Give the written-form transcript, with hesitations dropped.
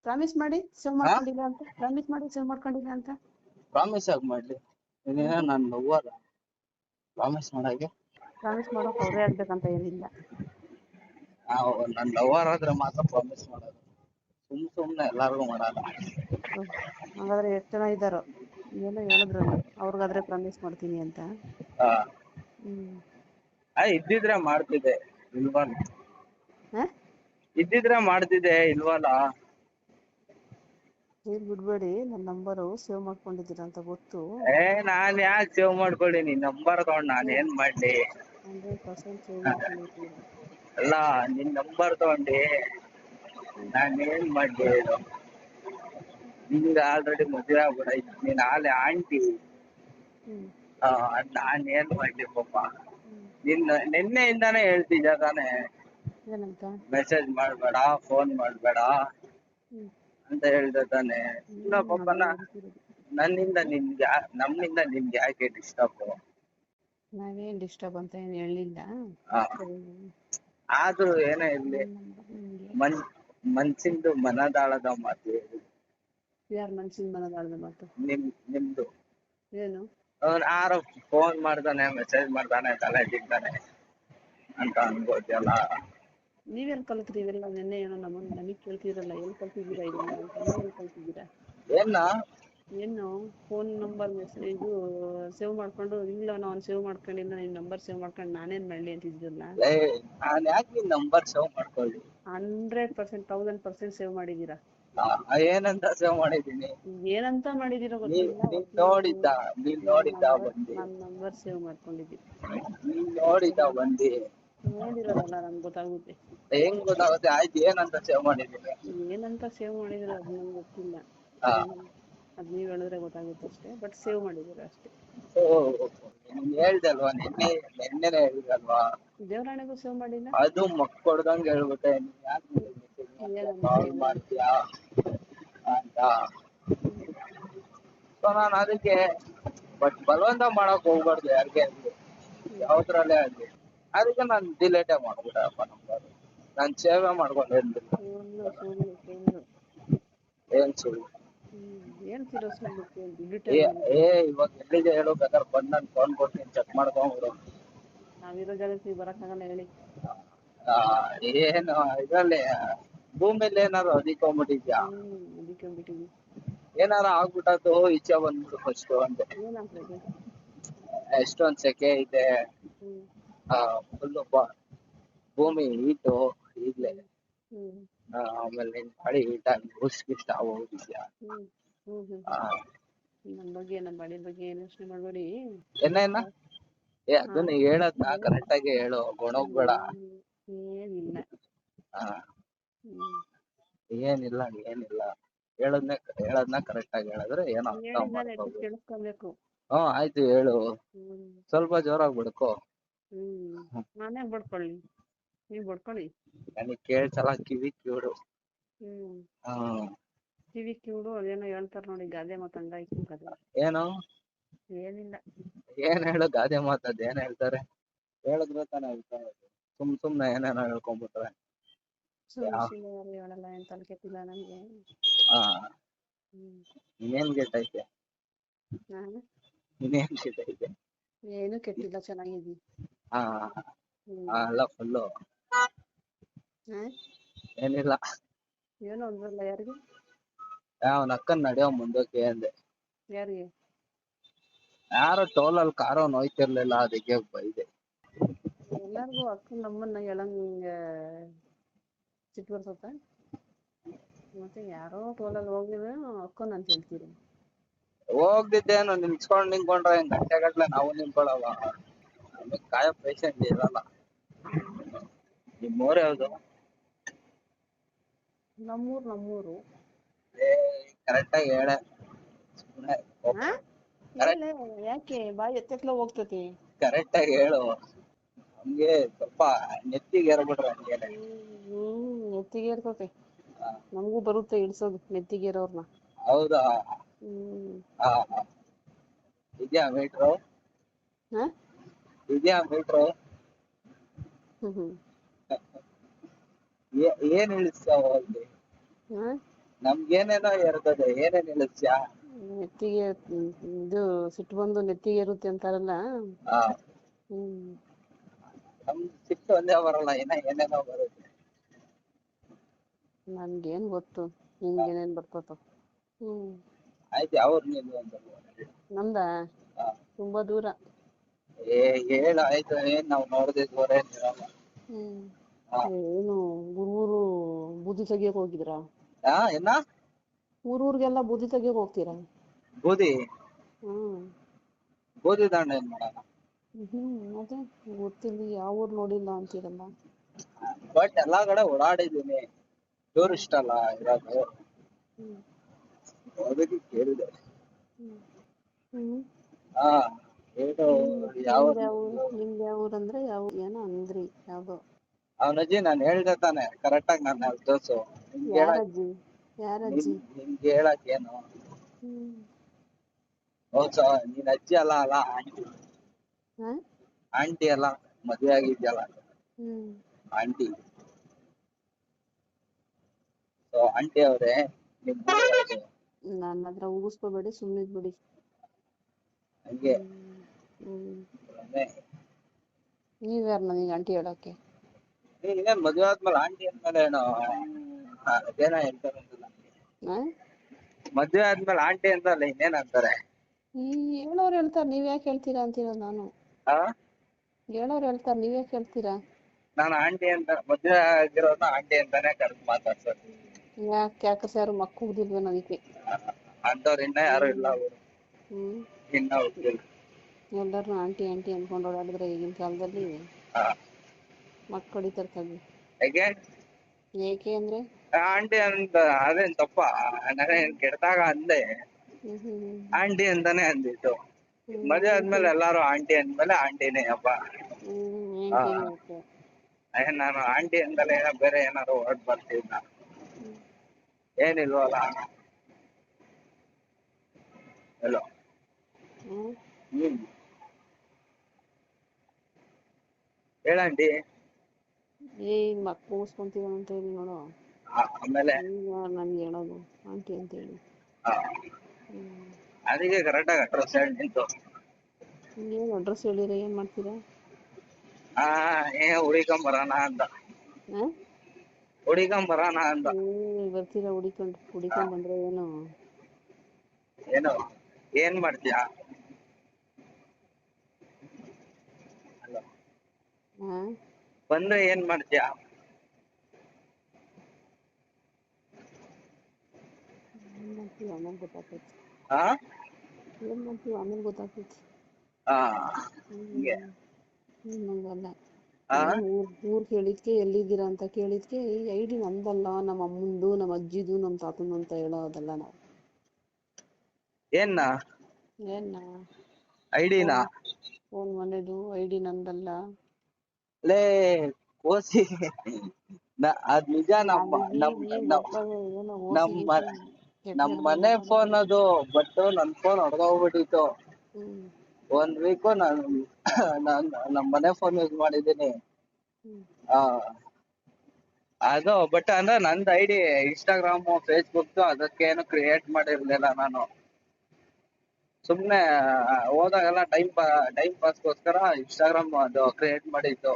Promise ಮಾಡಿ save ಮಾಡ್ಕೊಂಡಿಲ್ಲ ಅಂತ. ಪ್ರಾಮಿಸ್ ಮಾಡಿ ಸೇವ್ ಮಾಡ್ಕೊಂಡಿಲ್ಲ ಅಂತ. ಪ್ರಾಮಿಸ್ ಆಗಿ ಮಾಡ್ಲಿ ನೀನೇನೋ ನನ್ ಲವ್ವರ್ ಪ್ರಾಮಿಸ್ ಮಾಡಾಗೆ. ಪ್ರಾಮಿಸ್ ಮಾಡೋಕ್ ಅವ್ರೇ ಆಗ್ಬೇಕಂತ ಏನಿಲ್ಲ. ನಾವು ನನ್ ಲವ್ವರ್ ಆದ್ರೆ ಮಾತ್ರ ಪ್ರಾಮಿಸ್ ಮಾಡೋದು, ಸುಮ್ನೆ ಎಲ್ಲಾರ್ಗು ಮಾಡಲ್ಲ. ಹಾಗಾದ್ರೆ ಎಷ್ಟ್ ಜನ ಇದ್ದಾರೋ ಏನೋ ಹೇಳಿದ್ರಲ್ಲ ಅವ್ರಿಗಾದ್ರೆ ಪ್ರಾಮಿಸ್ ಮಾಡ್ತೀನಿ ಅಂತ. ಇದ್ದಿದ್ರೆ ಮಾಡ್ತಿದ್ದೆ, ಇಲ್ವಲ್ಲ. ಇದ್ದಿದ್ರೆ ಮಾಡ್ತಿದ್ದೆ, ಇಲ್ವಲ್ಲ. ಬಿಡ್ಬೇಡಿ, ನನ್ನ ನಂಬರು ಸೇವ್ ಮಾಡ್ಕೊಂಡಿದ್ದೀರಾ ಅಂತ ಗೊತ್ತು. ನಾನ್ ಯಾಕೆ ಸೇವ್ ಮಾಡ್ಕೊಳ್ಳಿ, ನಿನ್ ನಂಬರ್ ತಗೊಂಡ್ ನಾನ್ ಏನ್ ಮಾಡ್ಲಿ? 100% ಸೇವ್ ಮಾಡ್ಕೊಂಡಿದ್ದೀರಾ. ಅಲ್ಲ, ನಿನ್ ನಂಬರ್ ತಗೊಂಡಿ ನಾನ್ ಏನ್ ಮಾಡ್ಲಿ ಹೇಳು? ನಿಂಗ ಆಲ್ರೆಡಿ ಮದ್ವೆ ಆಗ್ಬಿಡೈತಿ, ನೀನ್ ಆಲೆ ಆಂಟಿ. ನಾನ್ ಏನ್ ಮಾಡ್ಲಿ ಪಾಪ? ನಿನ್ನೆಯಿಂದಾನೇ ಹೇಳ್ತಿದ್ಯಾ ತಾನೆ, ಮೆಸೇಜ್ ಮಾಡ್ಬೇಡ, ಫೋನ್ ಮಾಡ್ಬೇಡ ಅಂತ ಹೇಳ್ದೆ ತಾನೆ. ಪಾಪ ನಮ್ಮಿಂದ ನಿಮ್ಗೆ ಯಾಕೆ ಡಿಸ್ಟರ್ಬ್? ನಾವೇನ್ ಡಿಸ್ಟರ್ಬ್ ಅಂತ ಏನ್ ಹೇಳಿಲ್ಲ. ಆದ್ರೂ ಏನೇ ಇರ್ಲಿ, ಮನ್ಸಿಂದು ಮನದಾಳದ ಮಾತು ಹೇಳಿ. ಯಾರ ಮನ್ಸಿನ ಮನದಾಳದ ಮಾತು? ನಿಮ್ದು. ಏನು? ಯಾರೋ ಫೋನ್ ಮಾಡ್ತಾನೆ, ಮೆಸೇಜ್ ಮಾಡ್ತಾನೆ, ತಲೆ ತಿಂತಾನೆ ಅಂತ ಅನ್ಬೋದ್ಯಲ್ಲ. ನೀವೆಲ್ ಕಲ್ತ್ರಿ ಇವೆಲ್ಲ? ನೆನ್ನೆ ಏನೋ ನಮಗ್ ಕೇಳ್ತಿರಲ್ಲ, ಎಲ್ಲಿ ಕಲ್ತಿದ್ದೀರಾ ಇದೆಲ್ಲ ಅಂತ? ನೀವೆಲ್ ಕಲ್ತಿದ್ದೀರಾ? ಏನು ಫೋನ್ ನಂಬರ್ ಮೆಸೇಜು ಸೇವ್ ಮಾಡ್ಕೊಂಡು, ಇಲ್ಲ ನಾನು ಸೇವ್ ಮಾಡ್ಕೊಂಡಿಲ್ಲ, ನಿನ್ ನಂಬರ್ ಸೇವ್ ಮಾಡ್ಕೊಂಡು ನಾನೇನ್ ಮಾಡ್ಲಿ ಅಂತಿದ್ರಲ್ಲ. ನಾನ್ ಯಾಕೆ ನಿನ್ ನಂಬರ್ ಸೇವ್ ಮಾಡ್ಕೊಳ್ಳಿ? 100%, 1000% ಸೇವ್ ಮಾಡಿದೀರಾ. ಏನಂತ ಸೇವ್ ಮಾಡಿದೀನಿ? ಏನಂತ ಮಾಡಿದೀರೋ ಗೊತ್ತಿಲ್ಲ. ನೀನ್ ನೋಡಿದ್ದ ಬಂದಿ? ನನ್ ನಂಬರ್ ಸೇವ್ ಮಾಡ್ಕೊಂಡಿದ್ದೀರಿ. ನೀನ್ ನೋಡಿದ್ದ ಬಂದಿ? ನೋಡಿರೋದಲ್ಲ, ನನ್ಗೆ ಗೊತ್ತಾಗುತ್ತೆ. ಹೆಂಗ್ ಗೊತ್ತಾಗುತ್ತೆ? ಆಯ್ತು, ಏನಂತ ಸೇವ್ ಮಾಡಿದೀನಿ? ಏನಂತ ಸೇವ್ ಮಾಡಿದಿರೋ ಅದು ನಂಗೆ ಗೊತ್ತಿಲ್ಲ. ಅದ್ ನೀವ್ ಹೇಳಿದ್ರೆ ಗೊತ್ತಾಗುತ್ತೆ ಅಷ್ಟೇ. ಬಟ್ ಸೇವ್ ಮಾಡಿದಿರ ಅಷ್ಟೇ. ಹೇಳ್ದಲ್ವಾ, ನೆನ್ನೆನೆ ಹೇಳಿದಲ್ವಾ? ದೇವರಾಣೆಗೂ ಸೇವ್ ಮಾಡಿಲ್ಲ. ಅದು ಮಕ್ಕೊಡ್ದಂಗ್ ಹೇಳ್ಬಿಟ್ಟೆ. ಕಾಲ್ ಮಾಡ್ತೀಯಾ ಅಂತ ನಾನು ಅದಕ್ಕೆ. ಬಟ್ ಬಲವಂತ ಮಾಡಕ್ ಹೋಗ್ಬಾರ್ದು ಯಾರಿಗೆ ಆಗ್ಲಿ, ಯಾವ್ದ್ರಲ್ಲೇ ಆಗ್ಲಿ. ಅದಕ್ಕೆ ನಾನು ಡಿಲೇಟೇ ಮಾಡ್ಬಿಟ್ಟಪ್ಪ ನಂಬರ್. ನಾನ್ ಸೇವೆ ಮಾಡ್ಕೊಂಡಿರ್ಲಿಲ್ಲ. ಏನ್ ಸುಳ್ಳು? ಹೇಳ್ತಿರೋ ಸುಳ್ಳು. ಇವಾಗ ಎಲ್ಲಿದೆ ಹೇಳು? ಬೇಕಾದ್ರೆ ಬಂದ್ ನನ್ ಫೋನ್ ಕೊಡ್ತೀನಿ, ಚೆಕ್ ಮಾಡ್ಕೊಂಡ್ಬಿಡು. ನಾವಿರೋ ಜಾಗಕ್ಕೆ ಬರಕ್ಕಾಗಲ್ಲ ಹೇಳಿ. ಏನು ಇದ್ರಲ್ಲಿ ಭೂಮಿಲಿ ಏನಾರು ಅದಿಕೊಂಡ್ಬಿಟ್ಟಿದ್ಯಾ? ಏನಾರ ಆಗ್ಬಿಟ್ಟದು ಈಚೆ ಬಂದ್ಬಿಡು ಫಸ್ಟ್ ಅಂತ. ಎಷ್ಟೊಂದ್ ಸೆಕೆ ಇದೆ, ಫುಲ್ ಭೂಮಿ ಹೀಟು ಈಗ್ಲೇ. ಆಮೇಲೆ ನಿನ್ ಬಾಡಿ ಹೀಟ್ ಆಗಿ ಇಷ್ಟ ಹೋಗಿದ್ಯಾ? ನನ್ ಬಗ್ಗೆ, ನಮ್ ಬಾಡಿ ಬಗ್ಗೆ ಏನ್ ಯೋಚನೆ ಮಾಡ್ಬೇಡಿ. ಏನೇನ ಅದನ್ನ ಹೇಳದ್ನ ಕರೆಕ್ಟ್ ಆಗಿ ಹೇಳು, ಗೊಣಗ್ಬೇಡ. ಏನಿಲ್ಲ. ಏನಿಲ್ಲ ಹೇಳದ್ನ ಕರೆಕ್ಟ್ ಆಗಿ ಹೇಳಿದ್ರೆ ಏನೋ ಅರ್ಥ ಮಾಡ್ಕೋಬೇಕು. ಆಯ್ತು ಹೇಳು, ಸ್ವಲ್ಪ ಜೋರಾಗಿ ಬಡ್ಕೋ. ನಾನೇ ಬಡ್ಕೊಳ್ಳಿ, ನೀವ್ ಬಡ್ಕೊಳ್ಳಿ. ನನಗ್ ಕೇಳ್ಸಲ್ಲ, ಕಿವಿ ಕಿವಿಡು. ಕಿವಿ ಕಿವಿಡು. ಅದೇನೋ ಹೇಳ್ತಾರ ನೋಡಿ, ಗಾದೆ ಮಾತಂಗ ಇಕ್ಕಿಂಕದ. ಏನು? ಏನಿಲ್ಲ. ಏನ್ ಹೇಳು ಗಾದೆ ಮಾತದ್ ಏನ್ ಹೇಳ್ತಾರೆ? ಹೇಳಿದ್ರೆ ತಾನೇ ಹೇಳ್ತಾರೆ. ಸುಮ್ನೆ ಏನೇನೋ ಹೇಳ್ಕೊಂಡ್ಬಿಟ್ರೆ. ಯಾರು ಹೇಳಲ್ಲ, ಏನ್ ತಲೆ ಕೆಟ್ಟಿಲ್ಲ ನನ್ಗೆ. ಇನ್ನೇನ್ ಕೆಟ್ಟೈತೆ? ಏನು ಕೆಟ್ಟಿಲ್ಲ, ಚೆನ್ನಾಗಿದ್ದಿ. ಅಲ್ಲ ಫುಲ್ಲು ಏನಿಲ್ಲ. ಏನೋ ಅಂದ್ರಲ್ಲ, ಯಾರಿಗೆ? ಅವ್ನ ಅಕ್ಕನ್ ನಡೆಯೋ ಮುಂದಕ್ಕೆ ಅಂದೆ. ಯಾರಿಗೆ? ಯಾರೋ ಟೋಲಲ್ಲಿ ಕಾರೋ ನೋಯ್ತಿರ್ಲಿಲ್ಲ, ಅದಕ್ಕೆ ಬೈದೆ. ಎಲ್ಲಾರ್ಗು ಅಕ್ಕನ ನಮ್ಮನ್ನ ಹೇಳಂಗ ಸಿಟ್ಟು ಬರ್ತತ. ಮತ್ತೆ ಯಾರೋ ಟೋಲಲ್ಲಿ ಹೋಗಿದ್ರೆ ಅಕ್ಕನ್ ಅಂತ ಹೇಳ್ತೀರಿ. ಹೋಗ್ದಿದ್ದೇನು, ನಿಂತ್ಕೊಂಡ್ರೆ ಗಂಟೆಗಟ್ಲೆ ನಾವು ನಿಂತ್ಕೊಳ್ಳಲ್ಲ. ನಮಗ್ ಕಾಯೋ ಪೇಷಂಟ್ ಇರಲ್ಲ. ನಿಮ್ಮೂರ್ ಯಾವ್ದು? ನಮ್ಮೂರು. ಕರೆಕ್ಟ್ ಆಗಿ ಹೇಳ. ಯಾಕೆ ಬಾಯಿ ಎತ್ತಕ್ಲ ಹೋಗ್ತತಿ? ಕರೆಕ್ಟ್ ಆಗಿ ಹೇಳು. ನಮ್ಗೆ ಸ್ವಲ್ಪ ನೆತ್ತಿಗೆ ಏರ್ಬಿಟ್ರೆ ಹಂಗೇನೆ. ನೆತ್ತಿಗೆ ಏರ್ತತಿ. ನಮಗೂ ಬರುತ್ತೆ ಇಡ್ಸೋದು ನೆತ್ತಿಗೆ ಏರೋರ್ನ. ಹೌದಾ? ಇದ್ಯಾ ಮೀಟ್ರು? ಇದ್ಯಾ ಮೀಟ್ರು? ಏನ್ ಇಳಿಸ್ತಾವ ಅಲ್ಲಿ? ನಮ್ಗೇನೇನೋ ಇರ್ತದೆ, ಏನೇನ್ ಇಳಿಸ್ಯಾ? ನೆತ್ತಿಗೆ ಇದು ಸಿಟ್ಟು ಬಂದು ನೆತ್ತಿಗೆ ಇರುತ್ತೆ ಅಂತಾರಲ್ಲ. ಹಾ, ಹ್ಮ್ ನಮ್ ಸಿಟ್ಟು ಒಂದೇ ಬರಲ್ಲ, ಏನೇನೋ ಬರುತ್ತೆ. ನನ್ಗೇನ್ ಗೊತ್ತು ನಿಮ್ಗೇನೇನ್ ಬರ್ತತೋ. ಆಯ್ತು, ಯಾವ್ರು ನೀನು ಅಂತ. ನಮ್ದ ಹಾ. ತುಂಬಾ ದೂರ. ಹೇಳ ಆಯ್ತು, ಏನ್ ನಾವ್ ನೋಡ್ದಿದ್ವರೆ ಇರಲ್ಲ. ಹಾ. ಏನು ಊರೂರು ಬೂದಿ ತೆಗಿಯಕ್ ಹೋಗಿದ್ರಾ? ಏನ? ಊರೂರ್ಗೆಲ್ಲ ಬೂದಿ ತೆಗಿಯಕ್ ಹೋಗ್ತೀರಾ? ಬೂದಿ ಹ್ಮ್ ಬೂದಿ ದಾಂಡ ಏನ್ ಮಾಡೋಣ? ಅದೇ ಗೊತ್ತಿಲ್ಲ, ಯಾವ ಊರ್ ನೋಡಿಲ್ಲ ಅಂತೀರಲ್ಲ. ಬಟ್ ಎಲ್ಲಾ ಕಡೆ ಓಡಾಡಿದೀನಿ, ಟೂರಿಸ್ಟ್ ಅಲ್ಲ ಇರೋದು. ಅದಕ್ಕೆ ಕೇಳಿದೆ. ಹಾ, ಏನು ಯಾವ ನಿಮ್ದು ಯಾವ ಊರ್ ಅಂದ್ರೆ ಯಾವ ಏನೋ ಅಂದ್ರಿ, ಯಾವ್ದೋ. ಅವನಜ್ಜಿ ನಾನ್ ಹೇಳ್ದೆ ತಾನೆ, ಕರೆಕ್ಟ್ ಆಗಿ ನನ್ನ ತೋರ್ಸು. ಯಾರಜ್ಜಿ? ನಿಮ್ಗೆ ಹೇಳಕ್ ಏನು? ಹೌದಾ, ನೀನ್ ಅಜ್ಜಿ ಅಲ್ಲ ಆಂಟಿ. ಆಂಟಿ ಅಲ್ಲ, ಮದ್ವೆ ಆಗಿದ್ಯಲ್ಲ ಆಂಟಿ. ಆಂಟಿ ಅವ್ರೆ, ನಿಮ್ ನನ್ನ ಹತ್ರ ಉಗಿಸ್ಕೋಬೇಡಿ, ಸುಮ್ಮನಿದ್ಬಿಡಿ. ಹಂಗೆ ನೀವ್ಯಾರು ನನಗೆ ಆಂಟಿ ಹೇಳಕ್ಕೆ? ಇನ್ನೇನ್ ಮದ್ವೆ ಆದ್ಮೇಲೆ ಆಂಟಿ ಅಂದ್ಮೇಲೆ ಏನೋ ಅದೇನೋ ಹೇಳ್ತಾರಂತಲ್ಲ, ಮದ್ವೆ ಆದ್ಮೇಲೆ ಆಂಟಿ ಅಂತಲ್ಲ ಇನ್ನೇನ್ ಅಂತಾರೆ? ಹೇಳೋರು ಹೇಳ್ತಾರೆ, ನೀವ್ ಯಾಕೆ ಹೇಳ್ತೀರಾ ಅಂತಿರೋದು ನಾನು. ಹೇಳೋರು ಹೇಳ್ತಾರೆ, ನೀವ್ ಯಾಕೆ ಹೇಳ್ತೀರಾ? ನಾನು ಆಂಟಿ ಅಂತ ಮದ್ವೆ ಆಗಿರೋರ್ನ ಆಂಟಿ ಅಂತಾನೆ ಕರೆದು ಮಾತಾಡ್ಸೋದು. ಯಾಕೆ ಯಾರು ಮಕ್ಕ ಹುಡ್ದಿಲ್ವೇನೋ ಅದಕ್ಕೆ. ಅಂತವ್ರು ಇನ್ನ ಯಾರು ಇಲ್ಲ, ಇನ್ನ ಹುಟ್ಟಿಲ್ಲ. ಎಲ್ಲಾರ್ನು ಆಂಟಿ ಆಂಟಿ ಅನ್ಕೊಂಡು ಓಡಾಡಿದ್ರೆ ಈಗಿನ ಕಾಲದಲ್ಲಿ ಮಕ್ಕ ಹೊಡಿತಾರೆ. ಏಕೆ ಅಂದ್ರೆ ಆಂಟಿ ಅಂತ ಅದೇನ್ ತಪ್ಪ? ನಾನೇನ್ ಕೆಡ್ದಾಗ ಅಂದೆ, ಆಂಟಿ ಅಂತಾನೆ ಅಂದಿತ್ತು. ಮದ್ವೆ ಆದ್ಮೇಲೆ ಎಲ್ಲಾರು ಆಂಟಿ ಅಂದ್ಮೇಲೆ ಆಂಟಿನೇ ಅಪ್ಪ. ನಾನು ಆಂಟಿ ಅಂದಲ್ಲ, ಏನೋ ಬೇರೆ ಏನಾರು ಹೊರಡ್ ಬರ್ತಿದ್ನ, ಏನಿಲ್ವಲ್ಲ. ಹಲೋ. ಹೇಳಂಟಿ. ಮಕ್ಕ ಮುಗಿಸ್ಕೊಂತೀವಿ ಅಂತ ಹೇಳಿ ನೋಡು, ಆಮೇಲೆ ನನ್ಗೆ ಹೇಳೋದು ಆಂಟಿ ಅಂತ ಹೇಳಿ. ಅದಕ್ಕೆ ಕರೆಕ್ಟಾಗಿ ಅಡ್ರೆಸ್ ಹೇಳಿ ನಿಂತು. ಏನ್ ಅಡ್ರೆಸ್ ಹೇಳಿರ ಏನ್ ಮಾಡ್ತೀರಾ? ಹುಡಿಕೊಂಬರೋಣ ಅಂತ. ಹುಡಿಕೊಂಬರೋಣ ಅಂತ ಬರ್ತೀರಾ? ಹುಡಿಕೊಂಡ್ ಬಂದ್ರೆ ಏನು ಏನ್ ಮಾಡ್ತೀಯಾ? ಬಂದ್ರೆ ಏನ್ ಮಾಡ್ತೀಯಾ? ಆಮೇಲೆ ಗೊತ್ತಾಗ್ತೈತಿ. ಏನ್ ಮಾಡ್ತೀವಿ ಆಮೇಲೆ ಗೊತ್ತಾಗ್ತೈತಿ. ಹಂಗಲ್ಲ, ಊರ್ ಕೇಳಿದ್ಕೆ ಎಲ್ಲಿದ್ದೀರಾ ಅಂತ ಕೇಳಿದ್ಕೆ ಈ ಐಡಿ ನಂದಲ್ಲ, ನಮ್ಮ ಅಮ್ಮಂದು, ನಮ್ಮ ಅಜ್ಜಿದು, ನಮ್ಮ ತಾತಂದು ಅಂತ ಹೇಳೋದಲ್ಲ ನಾವು. ಏನ್ನ ಐಡಿನ? Phone ಮನೆದು ID ನಂದಲ್ಲ. ಲೇ ಓಸಿ, ಅದ್ ನಿಜ. ನಮ್ ಮನೆ ಫೋನ್ ಅದು, ಬಟ್ ನನ್ ಫೋನ್ ಹೊಡೆದೋಗ್ಬಿಟ್ಟಿತ್ತು. 1 ವೀಕ್ ನಮ್ ಮನೆ ಫೋನ್ ಯೂಸ್ ಮಾಡಿದೀನಿ. ಅದು ಬಟ್ ಅಂದ್ರೆ ನಂದ್ ಐಡಿ ಇನ್ಸ್ಟಾಗ್ರಾಮ್, ಫೇಸ್ಬುಕ್ ಅದಕ್ಕೇನು ಕ್ರಿಯೇಟ್ ಮಾಡಿರ್ಲಿಲ್ಲ ನಾನು. ಸುಮ್ನೆ ಹೋದಾಗೆಲ್ಲ ಟೈಮ್ ಪಾಸ್ಗೋಸ್ಕರ ಇನ್ಸ್ಟಾಗ್ರಾಮ್ ಅದು ಕ್ರಿಯೇಟ್ ಮಾಡಿದ್ದು.